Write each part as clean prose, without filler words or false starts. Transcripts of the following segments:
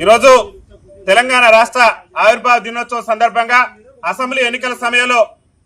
ఈరోజు తెలంగాణ రాష్ట్ర ఆవిర్భావ దినోత్సవం సందర్భంగా అసెంబ్లీ ఎన్నికల సమయంలో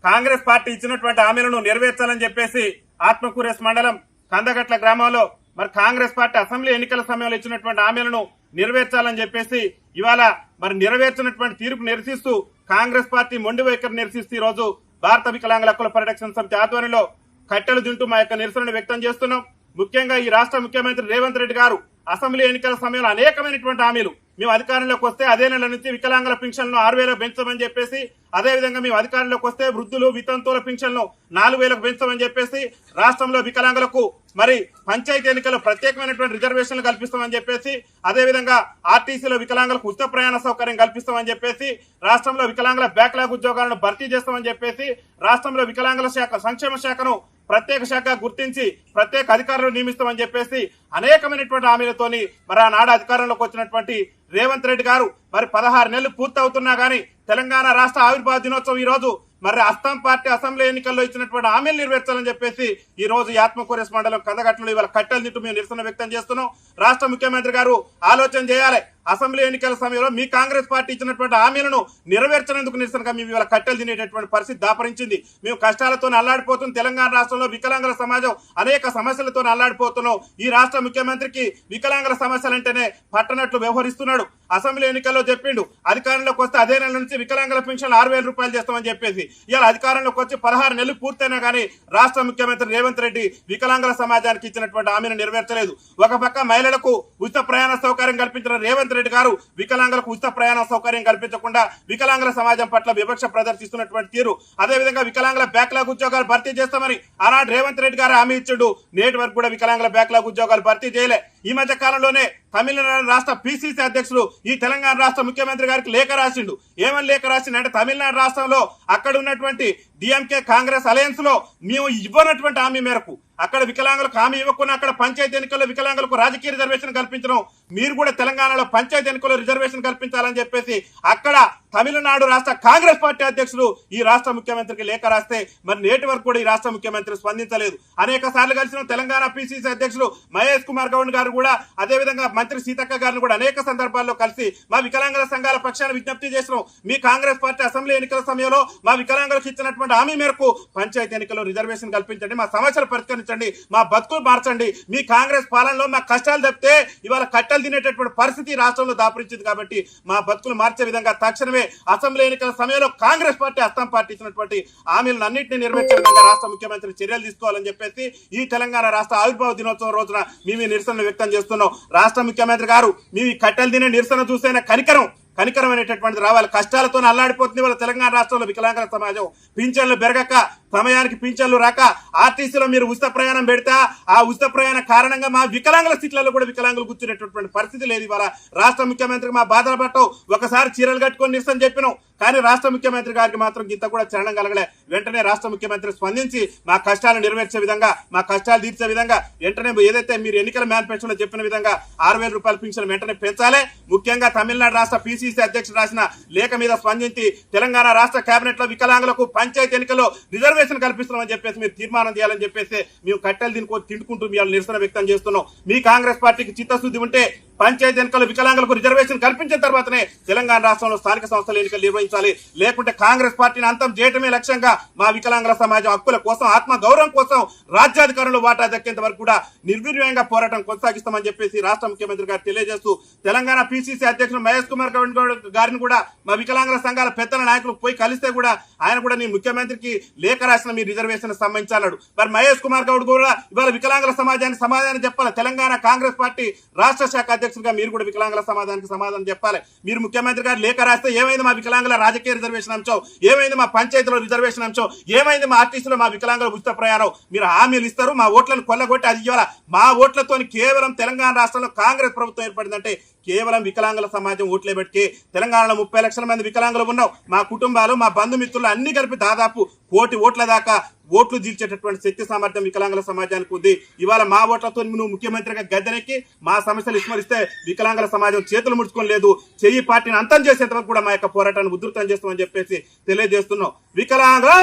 కాంగ్రెస్ పార్టీ ఇచ్చినటువంటి హామీలను నెరవేర్చాలని చెప్పేసి ఆత్మకూరేస్ మండలం కందగట్ల గ్రామంలో మరి కాంగ్రెస్ పార్టీ అసెంబ్లీ ఎన్నికల సమయంలో ఇచ్చినటువంటి హామీలను నెరవేర్చాలని చెప్పేసి ఇవాళ మరి నెరవేర్చినటువంటి తీర్పు నిరసిస్తూ కాంగ్రెస్ పార్టీ మొండి వైఖరి నిరసిస్తూ ఈ రోజు భారత వికలాంగుల హక్కుల పరిరక్షణ సమితి ఆధ్వర్యంలో కట్టెలు తింటూ మా యొక్క నిరసనను వ్యక్తం చేస్తున్నాం. ముఖ్యంగా ఈ రాష్ట్ర ముఖ్యమంత్రి రేవంత్ రెడ్డి గారు అసెంబ్లీ ఎన్నికల సమయంలో అనేకమైనటువంటి హామీలు మేము అధికారంలోకి వస్తే అదే నెల నుంచి వికలాంగుల పింఛన్లను 6,000 పెంచమని చెప్పేసి, అదేవిధంగా మేము అధికారంలోకి వస్తే వృద్ధులు వితంతువుల పింఛన్లను 4,000 పెంచమని చెప్పేసి, రాష్ట్రంలో వికలాంగులకు మరి పంచాయతీ ఎన్నికల్లో ప్రత్యేకమైనటువంటి రిజర్వేషన్లు కల్పిస్తామని చెప్పేసి, అదేవిధంగా ఆర్టీసీలో వికలాంగులకు ఉచిత ప్రయాణ సౌకర్యం కల్పిస్తామని చెప్పేసి, రాష్ట్రంలో వికలాంగుల బ్యాక్లాగ్ ఉద్యోగాలను భర్తీ చేస్తామని చెప్పేసి, రాష్ట్రంలో వికలాంగుల శాఖ సంక్షేమ శాఖను ప్రత్యేక శాఖ గుర్తించి ప్రత్యేక అధికారులు నియమిస్తామని చెప్పేసి అనేకమైనటువంటి హామీలతోని మరి ఆనాడు అధికారంలోకి వచ్చినటువంటి రేవంత్ రెడ్డి గారు మరి 16 నెలలు పూర్తవుతున్నా గానీ తెలంగాణ రాష్ట్ర ఆవిర్భావ దినోత్సవం ఈ రోజు మరి అస్సాం పార్టీ అసెంబ్లీ ఎన్నికల్లో ఇచ్చినటువంటి హామీలు నెరవేర్చాలని చెప్పేసి ఈ రోజు ఆత్మకూరేస్ మండలం కందగట్లో ఇవాళ కట్టెలు తింటూ మేము నిరసన వ్యక్తం చేస్తున్నాం. రాష్ట్ర ముఖ్యమంత్రి గారు ఆలోచన చేయాలి. అసెంబ్లీ ఎన్నికల సమయంలో మీ కాంగ్రెస్ పార్టీ ఇచ్చినటువంటి హామీలను నెరవేర్చినందుకు నిరసనగా మేము ఇవాళ కట్టెలు తినేటటువంటి పరిస్థితి దాపరించింది. మేము కష్టాలతో అల్లాడిపోతున్నాం. తెలంగాణ రాష్ట్రంలో వికలాంగుల సమాజం అనేక సమస్యలతో అల్లాడిపోతున్నాం. ఈ రాష్ట్ర ముఖ్యమంత్రికి వికలాంగుల సమస్యలంటేనే పట్టనట్లు వ్యవహరిస్తున్నాడు. అసెంబ్లీ ఎన్నికల్లో చెప్పిండు అధికారంలోకి వస్తే అదే నెల నుంచి వికలాంగుల పెన్షన్ 6,000 రూపాయలు చేస్తామని చెప్పేసి, ఇవాళ అధికారంలోకి వచ్చి 16 నెలలు పూర్తయినా కానీ రాష్ట్ర ముఖ్యమంత్రి రేవంత్ రెడ్డి వికలాంగుల సమాజానికి ఇచ్చినటువంటి హామీని నెరవేర్చలేదు. ఒక పక్క మహిళలకు ఉచిత ప్రయాణ సౌకర్యం కల్పించిన రేవంత్ రెడ్డి గారు వికలాంగులకు ఉచిత ప్రయాణ సౌకర్యం కల్పించకుండా వికలాంగుల సమాజం పట్ల వివక్ష ప్రదర్శిస్తున్నటువంటి తీరు, అదేవిధంగా వికలాంగుల బ్యాక్లాగ్ ఉద్యోగాలు భర్తీ చేస్తామని ఆనాడు రేవంత్ రెడ్డి గారు హామీ ఇచ్చిండు. నేటి వరకు కూడా వికలాంగుల బ్యాక్లాగ్ ఉద్యోగాలు భర్తీ చేయలే. ఈ మధ్య కాలంలోనే తమిళనాడు రాష్ట్ర పిసిసి అధ్యక్షులు ఈ తెలంగాణ రాష్ట్ర ముఖ్యమంత్రి గారికి లేఖ రాసిండు. ఏమని లేఖ రాసిండంటే తమిళనాడు రాష్ట్రంలో అక్కడ ఉన్నటువంటి డిఎంకే కాంగ్రెస్ అలయన్స్ లో మేము ఇవ్వనటువంటి హామీ మేరకు అక్కడ వికలాంగులకు హామీ ఇవ్వకుండా అక్కడ పంచాయతీ ఎన్నికల్లో వికలాంగులకు రాజకీయ రిజర్వేషన్ కల్పించడం, మీరు కూడా తెలంగాణలో పంచాయతీ ఎన్నికల్లో రిజర్వేషన్ కల్పించాలని చెప్పేసి అక్కడ తమిళనాడు రాష్ట్ర కాంగ్రెస్ పార్టీ అధ్యక్షులు ఈ రాష్ట్ర ముఖ్యమంత్రికి లేఖ రాస్తే మరి నేటి వరకు కూడా ఈ రాష్ట్ర ముఖ్యమంత్రి స్పందించలేదు. అనేక సార్లు కలిసిన తెలంగాణ పిసిసి అధ్యక్షులు మహేష్ కుమార్ గౌడ్ గారు కూడా, అదేవిధంగా మంత్రి సీతక్క గారిని కూడా అనేక సందర్భాల్లో కలిసి మా వికలాంగుల సంఘాల పక్షాన విజ్ఞప్తి చేసినాం. మీ కాంగ్రెస్ పార్టీ అసెంబ్లీ ఎన్నికల సమయంలో మా వికలాంగులకు ఇచ్చినటువంటి హామీ మేరకు పంచాయతీ ఎన్నికల్లో రిజర్వేషన్ కల్పించండి, మా సమస్యలు పరిష్కరించండి, మా బతుకులు మార్చండి. మీ కాంగ్రెస్ పాలనలో మా కష్టాలు తప్పితే ఇవాళ కట్టెలు తినేటటువంటి పరిస్థితి రాష్ట్రంలో దాపురించింది. కాబట్టి మా బతుకులు మార్చే విధంగా తక్షణమే అసెంబ్లీ ఎన్నికల సమయంలో కాంగ్రెస్ పార్టీ అస్సాం పార్టీ ఇచ్చినటువంటి హామీలను అన్నింటినీ నెరవేర్చే విధంగా రాష్ట్ర ముఖ్యమంత్రి చర్యలు తీసుకోవాలని చెప్పేసి ఈ తెలంగాణ రాష్ట్ర ఆవిర్భావ దినోత్సవం రోజున మేము నిరసన వ్యక్తం చేస్తున్నాం. రాష్ట్ర ముఖ్యమంత్రి గారు మీ కట్టెలు తినే నిరసన చూసైనా కనికరం అనేటటువంటిది రావాలి. కష్టాలతో అల్లాడిపోతుంది వాళ్ళ తెలంగాణ రాష్ట్రంలో వికలాంగుల సమాజం. పింఛన్లు పెరగక, సమయానికి పింఛన్లు రాక, ఆర్టీసీలో మీరు ఉచిత ప్రయాణం పెడతా ఆ ఉచిత ప్రయాణ కారణంగా మా వికలాంగుల సీట్లలో కూడా వికలాంగులు కూర్చునేటటువంటి పరిస్థితి లేదు. ఇవాళ రాష్ట్ర ముఖ్యమంత్రికి మా బాధలు పట్టవు. ఒకసారి చీరలు కట్టుకొని నిరసన చెప్పినాం, కానీ రాష్ట్ర ముఖ్యమంత్రి గారికి మాత్రం ఇంత కూడా చరణం కలగలే. వెంటనే రాష్ట్ర ముఖ్యమంత్రి స్పందించి మా కష్టాలు నెరవేర్చే విధంగా, మా కష్టాలు తీర్చే విధంగా వెంటనే ఏదైతే మీరు ఎన్నికల మేనిఫెస్టోలో చెప్పిన విధంగా 6,000 రూపాయల పింఛన్ వెంటనే పెంచాలి. ముఖ్యంగా తమిళనాడు రాష్ట్ర పిసిసి అధ్యక్షుడు రాసిన లేఖ మీద స్పందించి తెలంగాణ రాష్ట్ర కేబినెట్ లో వికలాంగులకు పంచాయతీ ఎన్నికల్లో రిజర్వేషన్ కల్పిస్తున్నామని చెప్పేసి మీరు తీర్మానం చేయాలని చెప్పేసి మేము కట్టెలు తింటుకుంటూ మీ నిరసన వ్యక్తం చేస్తున్నాం. మీ కాంగ్రెస్ పార్టీకి చిత్తశుద్ధి ఉంటే పంచాయతీ ఎన్నికల్లో వికలాంగులకు రిజర్వేషన్ కల్పించిన తర్వాతనే తెలంగాణ రాష్ట్రంలో స్థానిక సంస్థల ఎన్నికలు నిర్వహించాలి. లేకుంటే కాంగ్రెస్ పార్టీని అంతం చేయటమే లక్ష్యంగా మా వికలాంగుల సమాజం హక్కుల కోసం, ఆత్మ గౌరవం కోసం రాజ్యాధికారంలో వాటా దక్కేంత వరకు కూడా నిర్వీర్యంగా పోరాటం కొనసాగిస్తామని చెప్పేసి రాష్ట్ర ముఖ్యమంత్రి గారు తెలియజేస్తూ తెలంగాణ పిసిసి అధ్యక్షుడు మహేష్ కుమార్ గౌడ్ గారిని కూడా మా వికలాంగుల సంఘాల పెద్దల నాయకులు పోయి కలిస్తే కూడా ఆయన కూడా నీ ముఖ్యమంత్రికి లేఖ రాసిన మీ రిజర్వేషన్ సంబంధించాడు. మరి మహేష్ కుమార్ గౌడ్ కూడా ఇవాళ వికలాంగుల సమాజానికి సమాధానం చెప్పాలి. తెలంగాణ కాంగ్రెస్ పార్టీ రాష్ట్ర శాఖ అధ్యక్షుడిగా మీరు కూడా వికలాంగుల సమాధానానికి సమాధానం చెప్పాలి. మీరు ముఖ్యమంత్రి గారు లేఖ రాస్తే ఏమైంది మా వికలాంగుల రాజకీయ రిజర్వేషన్ అంశం, ఏమైంది మా పంచాయతీలో రిజర్వేషన్ అంశం, ఏమైంది మా ఆర్టీసీలో మా వికలాంగుల ఉచిత ప్రయాణం? మీరు హామీలు ఇస్తారు, మా ఓట్లను కొల్లగొట్టి అది ఇవ్వాలి. మా ఓట్లతో కేవలం తెలంగాణ రాష్ట్రంలో కాంగ్రెస్ ప్రభుత్వం ఏర్పడిందంటే కేవలం వికలాంగుల సమాజం ఓట్లే బట్టి తెలంగాణలో 30 లక్షల మంది వికలాంగులు ఉన్నాం. మా కుటుంబాలు, మా బంధుమిత్రులు అన్ని కలిపి దాదాపు 1 కోటి ఓట్ల దాకా ఓట్లు జీల్చేటటువంటి శక్తి సామర్థ్యం వికలాంగుల సమాజానికి ఉంది. ఇవాళ మా ఓట్లతో నువ్వు ముఖ్యమంత్రిగా గద్దెనెక్కి మా సమస్యలు విస్మరిస్తే వికలాంగుల సమాజం చేతులు ముడుచుకొని లేదు, చెయ్యి పార్టీని అంతం చేసేంత వరకు కూడా మా యొక్క పోరాటాన్ని ఉధృతం చేస్తామని చెప్పేసి తెలియజేస్తున్నాం. వికలాంగుల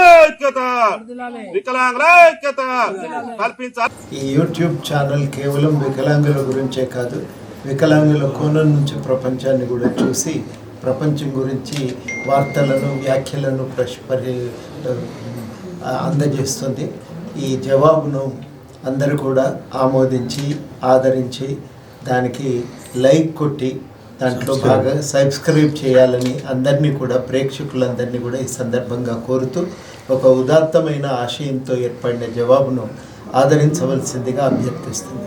ఐక్యత కల్పించాలి. ఈ యూట్యూబ్ ఛానల్ కేవలం వికలాంగుల గురించే కాదు, వికలాంగుల కోణం నుంచి ప్రపంచాన్ని కూడా చూసి ప్రపంచం గురించి వార్తలను వ్యాఖ్యలను అందజేస్తుంది. ఈ జవాబును అందరూ కూడా ఆమోదించి ఆదరించి దానికి లైక్ కొట్టి దాంట్లో బాగా సబ్స్క్రైబ్ చేయాలని అందరినీ కూడా ప్రేక్షకులందరినీ కూడా ఈ సందర్భంగా కోరుతూ ఒక ఉదాత్తమైన ఆశయంతో ఏర్పడిన జవాబును ఆదరించవలసిందిగా అభ్యర్థిస్తుంది.